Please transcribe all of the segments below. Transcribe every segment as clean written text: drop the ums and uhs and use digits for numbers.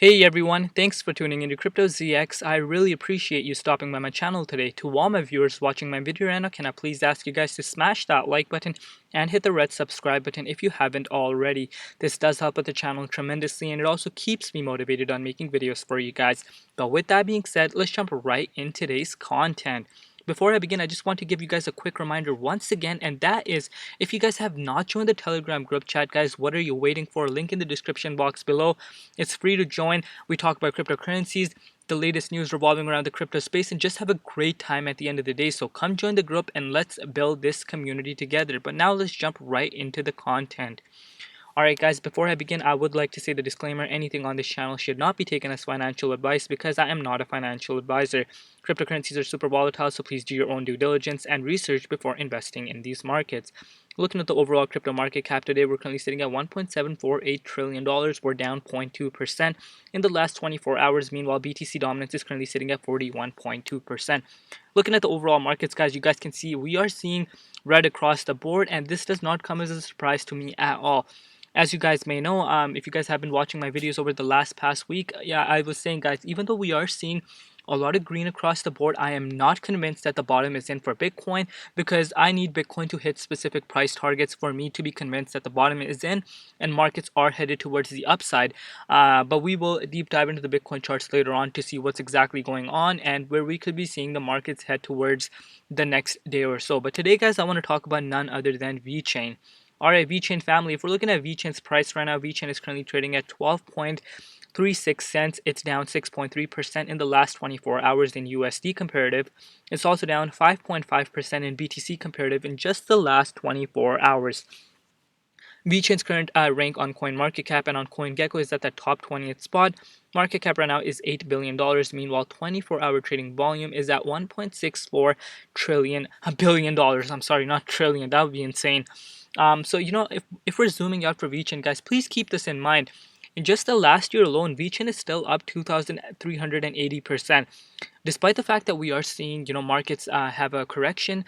Hey everyone, thanks for tuning into Crypto ZX. I really appreciate you stopping by my channel today. To all my viewers watching my video right now, can I please ask you guys to smash that like button and hit the red subscribe button if you haven't already. This does help with the channel tremendously and it also keeps me motivated on making videos for you guys. But with that being said, let's jump right in today's content. Before I begin, I just want to give you guys a quick reminder once again, and that is if you guys have not joined the Telegram group chat, guys, what are you waiting for? Link in the description box below. It's free to join. We talk about cryptocurrencies, the latest news revolving around the crypto space, and just have a great time at the end of the day. So come join the group and let's build this community together. But now let's jump right into the content. Alright guys, before I begin, I would like to say the disclaimer, anything on this channel should not be taken as financial advice because I am not a financial advisor. Cryptocurrencies are super volatile, so please do your own due diligence and research before investing in these markets. Looking at the overall crypto market cap today, we're currently sitting at $1.748 trillion. We're down 0.2% in the last 24 hours. Meanwhile, BTC dominance is currently sitting at 41.2%. Looking at the overall markets, guys, you guys can see we are seeing red across the board, and this does not come as a surprise to me at all. As you guys may know, if you guys have been watching my videos over the past week, yeah, I was saying, guys, even though we are seeing a lot of green across the board, I am not convinced that the bottom is in for Bitcoin because I need Bitcoin to hit specific price targets for me to be convinced that the bottom is in and markets are headed towards the upside. But we will deep dive into the Bitcoin charts later on to see what's exactly going on and where we could be seeing the markets head towards the next day or so. But today, guys, I want to talk about none other than Vechain. Alright, Vechain family, if we're looking at Vechain's price right now, Vechain is currently trading at 12.36 cents. It's down 6.3% in the last 24 hours in USD comparative. It's also down 5.5% in BTC comparative in just the last 24 hours. Vechain's current rank on CoinMarketCap and on CoinGecko is at the top 20th spot. Market cap right now is $8 billion. Meanwhile, 24-hour trading volume is at $1.64 billion dollars. I'm sorry, not trillion. That would be insane. So, if we're zooming out for Vechain, guys, please keep this in mind. In just the last year alone, Vechain is still up 2,380%. Despite the fact that we are seeing, markets have a correction,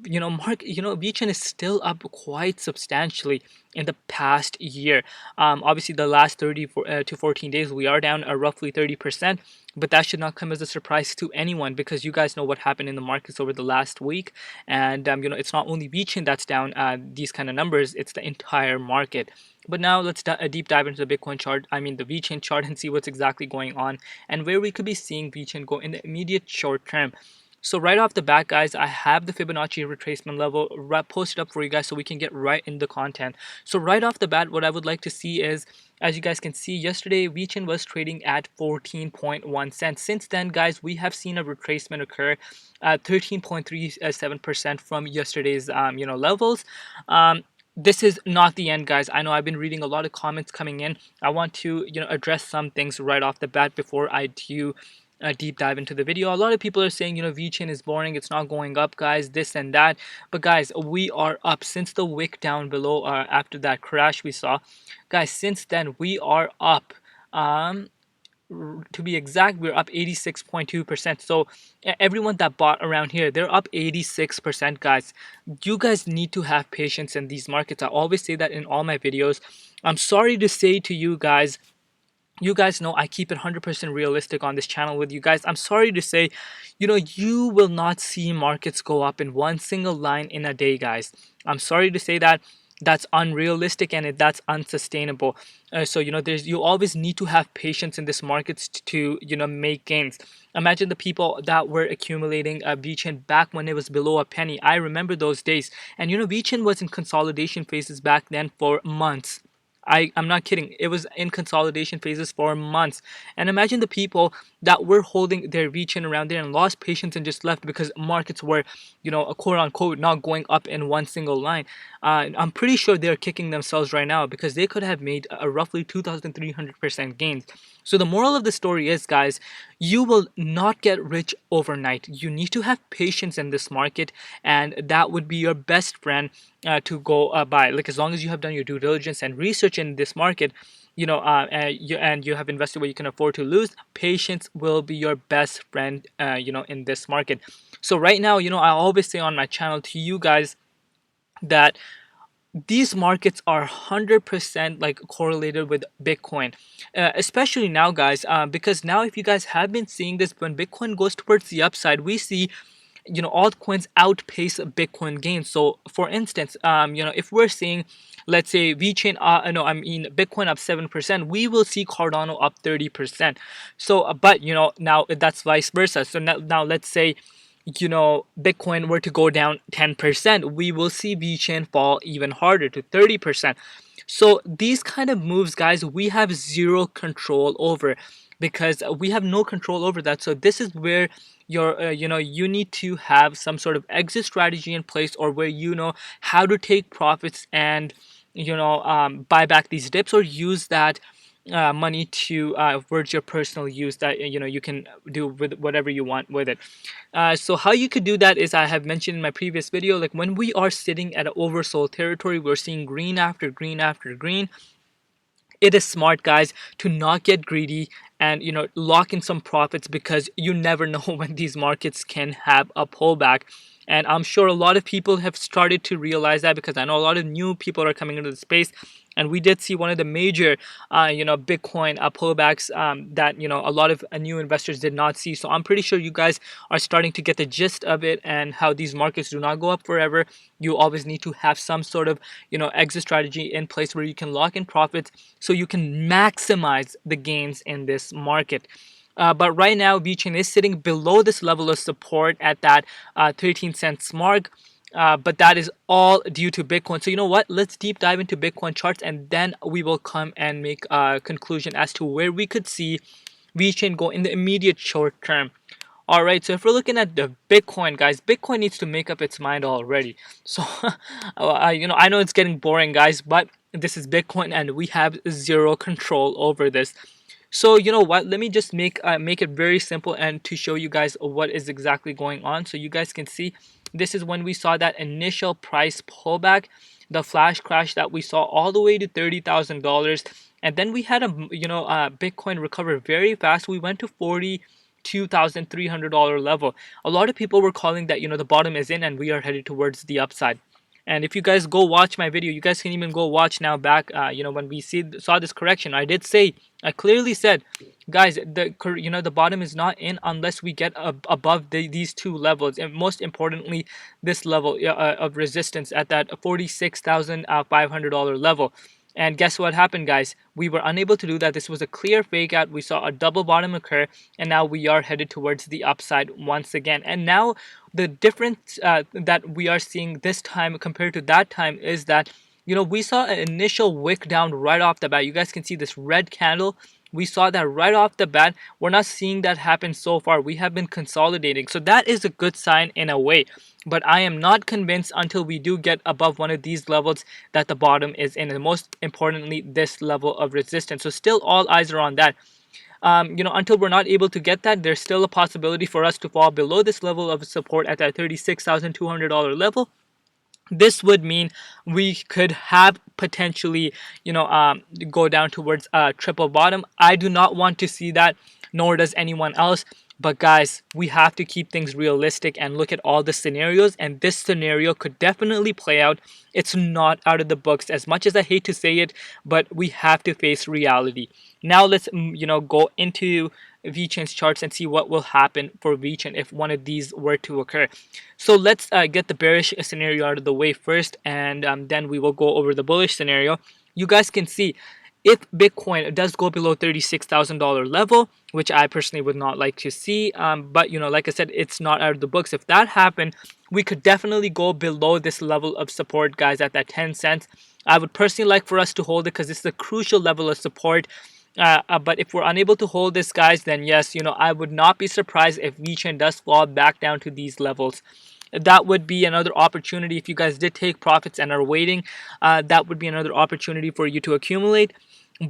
Vechain is still up quite substantially in the past year. Obviously, the last 30 to 14 days, we are down roughly 30%, but that should not come as a surprise to anyone because you guys know what happened in the markets over the last week. And, it's not only Vechain that's down these kind of numbers, it's the entire market. But now let's deep dive into the Bitcoin chart, the Vechain chart, and see what's exactly going on and where we could be seeing Vechain go in the immediate short term. So right off the bat, guys, I have the Fibonacci retracement level posted up for you guys so we can get right in the content. So right off the bat, what I would like to see is, as you guys can see, yesterday Vechain was trading at 14.1 cents. Since then, guys, we have seen a retracement occur at 13.37% from yesterday's levels. This is not the end, guys. I know I've been reading a lot of comments coming in. I want to address some things right off the bat before I do a deep dive into the video. A lot of people are saying, Vechain is boring, it's not going up, guys, this and that. But guys, we are up since the wick down below after that crash we saw. Guys, since then we are up. To be exact, we're up 86.2%. So everyone that bought around here, they're up 86%, guys. You guys need to have patience in these markets. I always say that in all my videos. I'm sorry to say to you guys, you guys know I keep it 100% realistic on this channel with you guys. I'm sorry to say, you will not see markets go up in one single line in a day, guys. I'm sorry to say that. That's unrealistic and that's unsustainable. So you always need to have patience in this market to make gains. Imagine the people that were accumulating Vechain back when it was below a penny. I remember those days, and Vechain was in consolidation phases back then for months. I'm not kidding. It was in consolidation phases for months. And imagine the people that were holding their Vechain around there and lost patience and just left because markets were, quote unquote, not going up in one single line. I'm pretty sure they're kicking themselves right now because they could have made a roughly 2,300% gains. So the moral of the story is, guys, you will not get rich overnight. You need to have patience in this market, and that would be your best friend to go by. Like, as long as you have done your due diligence and research in this market, and you have invested what you can afford to lose, patience will be your best friend, in this market. So right now, I always say on my channel to you guys that these markets are 100% like correlated with Bitcoin, especially now, guys, because now if you guys have been seeing this, when Bitcoin goes towards the upside, we see altcoins outpace Bitcoin gains. So for instance, if we're seeing, let's say, Vechain, no, I mean Bitcoin up 7%, we will see Cardano up 30%. So but now that's vice versa. So now let's say Bitcoin were to go down 10%, we will see VeChain fall even harder to 30%. So these kind of moves, guys, we have zero control over, because we have no control over that. So this is where you need to have some sort of exit strategy in place, or where you know how to take profits and buy back these dips, or use that money to towards your personal use, that you can do with whatever you want with it. So how you could do that is, I have mentioned in my previous video, like when we are sitting at an oversold territory, we're seeing green after green after green, it is smart, guys, to not get greedy and lock in some profits, because you never know when these markets can have a pullback. And I'm sure a lot of people have started to realize that, because I know a lot of new people are coming into the space, and we did see one of the major Bitcoin pullbacks that a lot of new investors did not see. So I'm pretty sure you guys are starting to get the gist of it, and how these markets do not go up forever. You always need to have some sort of exit strategy in place, where you can lock in profits, so you can maximize the gains in this market. But right now, VeChain is sitting below this level of support at that 13 cents mark. But that is all due to Bitcoin. So you know what? Let's deep dive into Bitcoin charts, and then we will come and make a conclusion as to where we could see VeChain go in the immediate short term. All right, so if we're looking at the Bitcoin, guys, Bitcoin needs to make up its mind already. So, I know it's getting boring, guys, but this is Bitcoin, and we have zero control over this. So you know what? Let me just make it very simple, and to show you guys what is exactly going on, so you guys can see. This is when we saw that initial price pullback, the flash crash that we saw all the way to $30,000, and then we had Bitcoin recover very fast. We went to $42,300 level. A lot of people were calling that the bottom is in, and we are headed towards the upside. And if you guys go watch my video, you guys can even go watch now back. When we saw this correction, I clearly said, guys, the bottom is not in unless we get above these two levels, and most importantly, this level of resistance at that $46,500 level. And guess what happened, guys? We were unable to do that. This was a clear fake out. We saw a double bottom occur, and now we are headed towards the upside once again. And now the difference that we are seeing this time compared to that time is that we saw an initial wick down right off the bat. You guys can see this red candle. We saw that right off the bat. We're not seeing that happen so far. We have been consolidating. So that is a good sign in a way. But I am not convinced until we do get above one of these levels that the bottom is in. And most importantly, this level of resistance. So still all eyes are on that. Until we're not able to get that, there's still a possibility for us to fall below this level of support at that $36,200 level. This would mean we could have potentially, go down towards a triple bottom. I do not want to see that, nor does anyone else. But guys, we have to keep things realistic and look at all the scenarios, and this scenario could definitely play out. It's not out of the books, as much as I hate to say it, but we have to face reality. Now let's go into VeChain's charts and see what will happen for VeChain if one of these were to occur. So let's get the bearish scenario out of the way first, and then we will go over the bullish scenario. You guys can see, if Bitcoin does go below $36,000 level, which I personally would not like to see, but like I said, it's not out of the books. If that happened, we could definitely go below this level of support, guys, at that 10 cents. I would personally like for us to hold it, because it's a crucial level of support. But if we're unable to hold this, guys, then yes, I would not be surprised if VeChain does fall back down to these levels. That would be another opportunity. If you guys did take profits and are waiting, that would be another opportunity for you to accumulate.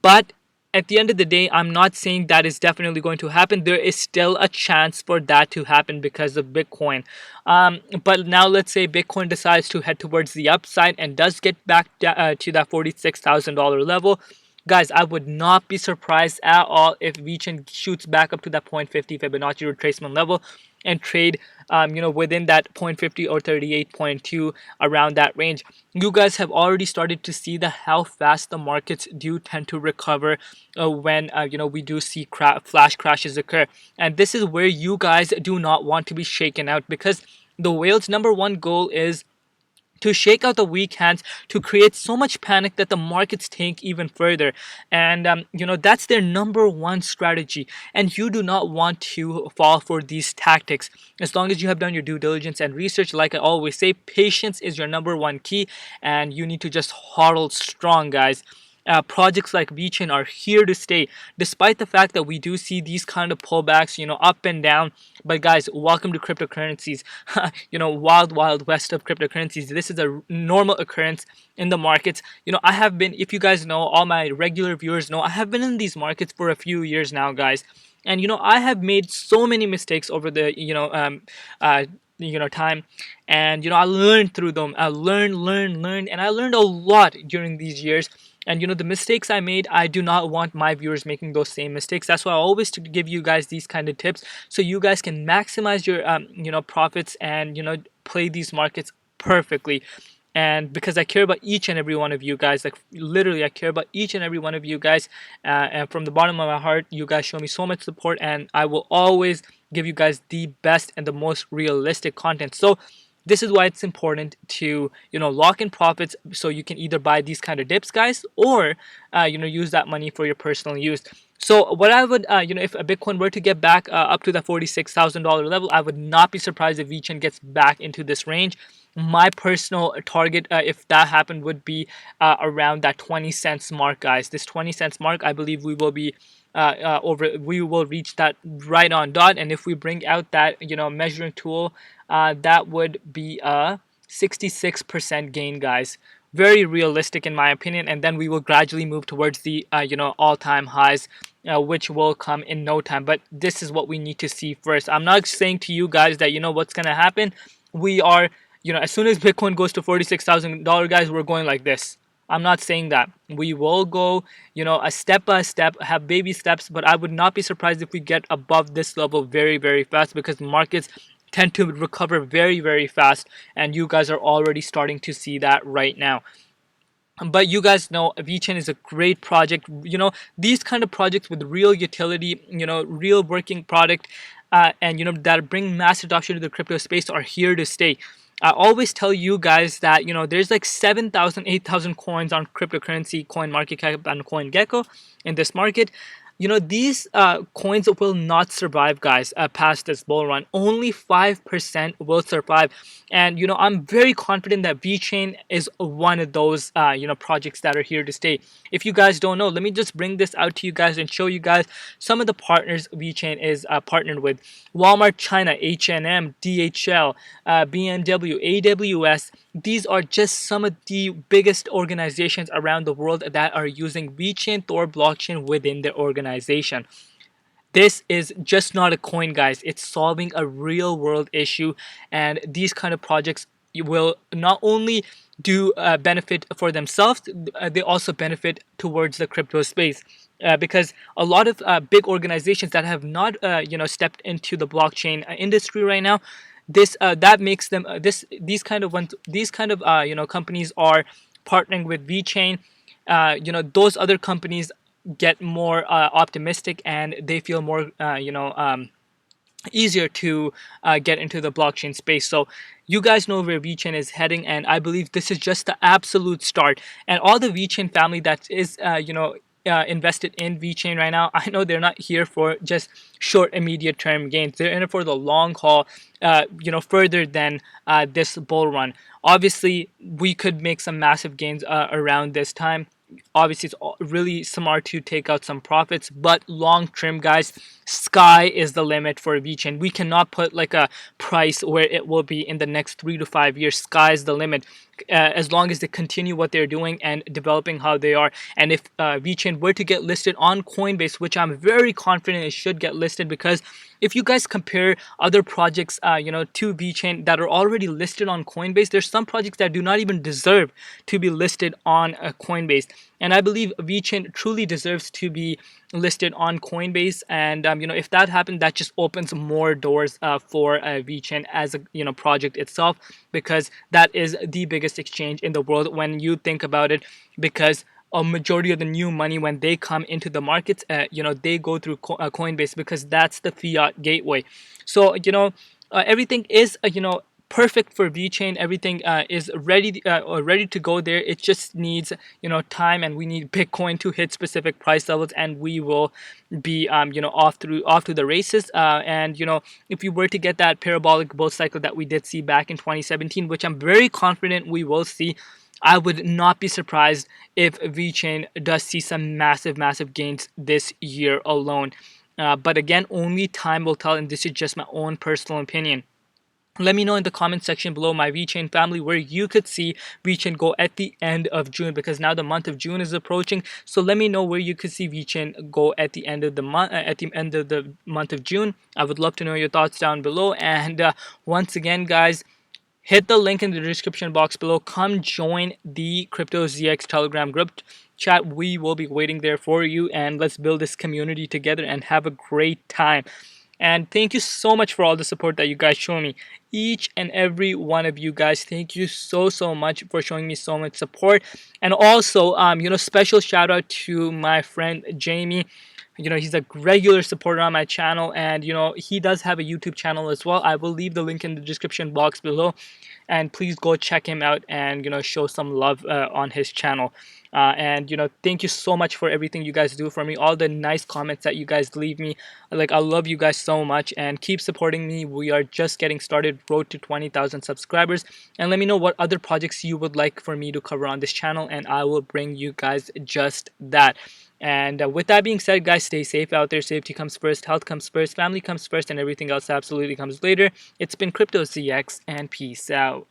But at the end of the day, I'm not saying that is definitely going to happen. There is still a chance for that to happen because of Bitcoin. But now let's say Bitcoin decides to head towards the upside and does get back to that $46,000 level. Guys, I would not be surprised at all if Vechain shoots back up to that 0.50 Fibonacci retracement level and trade within that 0.50 or 38.2, around that range. You guys have already started to see the how fast the markets do tend to recover when we do see flash crashes occur, and this is where you guys do not want to be shaken out, because the whale's number one goal is to shake out the weak hands, to create so much panic that the markets tank even further. And that's their number one strategy, and you do not want to fall for these tactics. As long as you have done your due diligence and research, like I always say, patience is your number one key, and you need to just hodl strong, guys. Projects like Vechain are here to stay, despite the fact that we do see these kind of pullbacks, up and down. But guys, welcome to cryptocurrencies. Wild west of cryptocurrencies. This is a normal occurrence in the markets. I have been, if you guys know, all my regular viewers know, I have been in these markets for a few years now, guys. And I have made so many mistakes over the time, and I learned through them. I learned, and I learned a lot during these years. And the mistakes I made, I do not want my viewers making those same mistakes. That's why I always to give you guys these kind of tips, so you guys can maximize your profits, and play these markets perfectly. And because I care about each and every one of you guys, like literally I care about each and every one of you guys, and from the bottom of my heart, you guys show me so much support, and I will always give you guys the best and the most realistic content. So this is why it's important to lock in profits, so you can either buy these kind of dips, guys, or use that money for your personal use. So what I would if a Bitcoin were to get back up to the $46,000 level, I would not be surprised if Vechain gets back into this range. My personal target, if that happened, would be around that 20 cents mark, guys. This 20 cents mark, I believe we will be we will reach that right on dot. And if we bring out that measuring tool, that would be a 66% gain, guys. Very realistic in my opinion. And then we will gradually move towards the all-time highs, which will come in no time. But this is what we need to see first. I'm not saying to you guys that what's gonna happen. We are as soon as Bitcoin goes to $46,000, guys, we're going like this. I'm not saying that. We will go, a step by step, have baby steps, but I would not be surprised if we get above this level very, very fast, because markets tend to recover very, very fast, and you guys are already starting to see that right now. But you guys know Vechain is a great project. These kind of projects with real utility, real working product, and that bring mass adoption to the crypto space are here to stay. I always tell you guys that there's like 7,000, 8,000 coins on cryptocurrency, coin market cap, and CoinGecko in this market. These coins will not survive, guys, past this bull run. Only 5% will survive. And, I'm very confident that Vechain is one of those, projects that are here to stay. If you guys don't know, let me just bring this out to you guys and show you guys some of the partners Vechain is partnered with. Walmart China, H&M, DHL, BMW, AWS. These are just some of the biggest organizations around the world that are using Vechain Tor blockchain within their organization. This is just not a coin, guys. It's solving a real world issue, and these kind of projects will not only do benefit for themselves, they also benefit towards the crypto space. Because a lot of big organizations that have not stepped into the blockchain industry right now, this that makes them these kind of companies are partnering with Vechain. Those other companies get more optimistic, and they feel more easier to get into the blockchain space. So you guys know where Vechain is heading, and I believe this is just the absolute start. And all the Vechain family that is invested in Vechain right now, I know they're not here for just short immediate term gains. They're in it for the long haul, further than this bull run. Obviously we could make some massive gains around this time. Obviously it's really smart to take out some profits, but long term, guys, sky is the limit for Vechain. We cannot put like a price where it will be in the next 3 to 5 years. Sky is the limit. As long as they continue what they're doing and developing how they are. And if Vechain were to get listed on Coinbase, which I'm very confident it should get listed, because if you guys compare other projects to Vechain that are already listed on Coinbase, there's some projects that do not even deserve to be listed on Coinbase. And I believe VeChain truly deserves to be listed on Coinbase. And if that happens, that just opens more doors for VeChain as a project itself, because that is the biggest exchange in the world when you think about it. Because a majority of the new money, when they come into the markets, they go through Coinbase, because that's the fiat gateway. So everything is perfect for VeChain. Everything is ready to go there. It just needs time, and we need Bitcoin to hit specific price levels, and we will be off to the races. And if we were to get that parabolic bull cycle that we did see back in 2017, which I'm very confident we will see, I would not be surprised if VeChain does see some massive gains this year alone. But again, only time will tell, and this is just my own personal opinion. Let me know in the comment section below, my VeChain family, where you could see VeChain go at the end of June, because now the month of June is approaching. So let me know where you could see VeChain go at the end of the month, of June. I would love to know your thoughts down below. And once again, guys, hit the link in the description box below. Come join the Crypto ZX Telegram group chat. We will be waiting there for you, and let's build this community together and have a great time. And thank you so much for all the support that you guys show me. Each and every one of you guys, thank you so much for showing me so much support. And also, special shout out to my friend Jaime. He's a regular supporter on my channel, and he does have a YouTube channel as well. I will leave the link in the description box below, and please go check him out and show some love on his channel. And thank you so much for everything you guys do for me, all the nice comments that you guys leave me. Like, I love you guys so much, and keep supporting me. We are just getting started, road to 20,000 subscribers. And let me know what other projects you would like for me to cover on this channel, and I will bring you guys just that. And with that being said, guys, stay safe out there. Safety comes first, health comes first, family comes first, and everything else absolutely comes later. It's been Crypto ZX, and peace out.